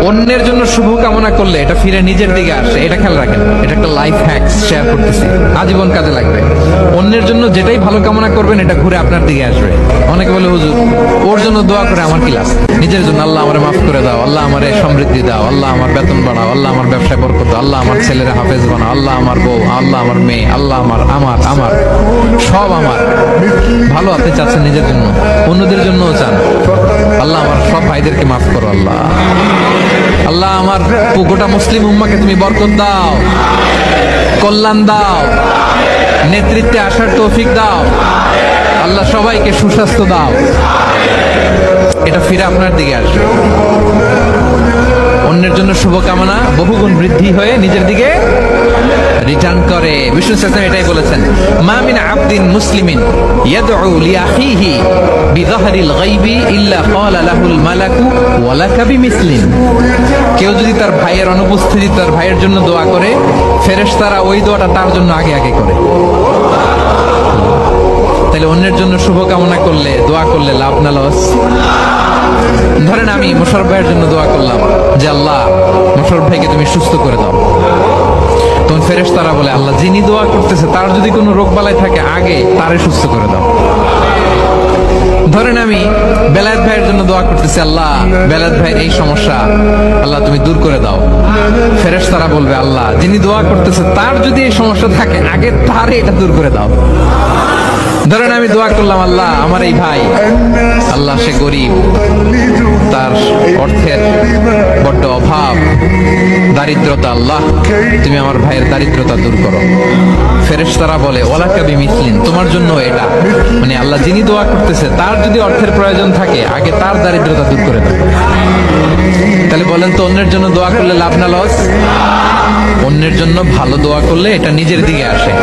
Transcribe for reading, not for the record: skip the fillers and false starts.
অন্যের জন্য শুভ কামনা করলে এটা ফিরে নিজের দিকে আসে, এটা খেয়াল রাখেন। এটা একটা লাইফ হ্যাকস শেয়ার করতেছি, আজীবন কাজে লাগবে। অন্যের জন্য যেটাই ভালো কামনা করবেন এটা ঘুরে আপনার দিকে আসবে। অনেকে বলে হুজুর ওর জন্য দোয়া করে আমার কি লাভ? নিজের জন্য আল্লাহ আমারে মাফ করে দাও, আল্লাহ আমারে সমৃদ্ধি দাও, আল্লাহ আমার বেতন বাড়াও, আল্লাহ আমার ব্যবসায় বরকত দাও, আল্লাহ আমার ছেলেরা হাফেজ বানাও, আল্লাহ আমার বউ, আল্লাহ আমার মেয়ে, আল্লাহ আমার আমার আমার সব আমার ভালো আপনি চাচ্ছেন নিজের জন্য, অন্যদের জন্যও চান। আল্লাহ আমার সব ভাইদেরকে মাফ করো, আল্লাহ আল্লাহ আমার গোটা মুসলিম উম্মাকে তুমি বরকত দাও, কল্যাণ দাও, নেতৃত্বে আসার তৌফিক দাও, আল্লাহ সবাইকে সুস্বাস্থ্য দাও। এটা ফিরে আপনার দিকে আসবে। অন্যের জন্য শুভকামনা বহুগুণ বৃদ্ধি হয়ে নিজের দিকে রিটার্ন করে। বিষ্ণু সাল্লাল্লাহু আলাইহি ওয়াসাল্লাম এটাই বলেছেন, মা মিন আবদিন মুসলিমিন ইয়াদউ লিআখিহি বিযাহরিল গায়বি ইল্লা ক্বালা লাহুল মালাকু ওয়া লাকা বিমিসলিন। কেউ যদি তার ভাইয়ের অনুপস্থিতি তার ভাইয়ের জন্য দোয়া করে, ফেরেশতারা ওই দোয়াটা তার জন্য আগে আগে করে। তাহলে অন্যের জন্য শুভকামনা করলে, দোয়া করলে লাভ না লস? ধরেন আমি মোশাররফ ভাইয়ের জন্য দোয়া করলাম যে আল্লাহ মোশাররফ ভাইকে তুমি সুস্থ করে দাও, তখন ফেরেশতারা বলে আল্লাহ যিনি দোয়া করতেছে তার যদি কোনো রোগ বালাই থাকে আগে তারে সুস্থ করে দাও। ধরেন আমি বেলায়েত ভাইয়ের জন্য দোয়া করতেছি, আল্লাহ বেলায়েত ভাইয়ের এই সমস্যা আল্লাহ তুমি দূর করে দাও, ফেরেশতারা বলবে আল্লাহ যিনি দোয়া করতেছে তার যদি এই সমস্যা থাকে আগে তারে এটা দূর করে দাও। ধরেন আমি দোয়া করলাম আল্লাহ আমার এই ভাই, আল্লাহ সে গরিব, তার অর্থের বড্ড অভাব, দারিদ্রতা, আল্লাহ তুমি আমার ভাইয়ের দারিদ্রতা দূর করো। ফেরেশতারা বলে ওয়ালাকা বিমিসলিন, তোমার জন্য এটা, মানে আল্লাহ যিনি দোয়া করতেছে তার যদি অর্থের প্রয়োজন থাকে আগে তার দারিদ্রতা দূর করে দাও। তাহলে বলেন তো অন্যের জন্য দোয়া করলে লাভ না লস? অন্যের জন্য ভালো দোয়া করলে এটা নিজের দিকে আসে।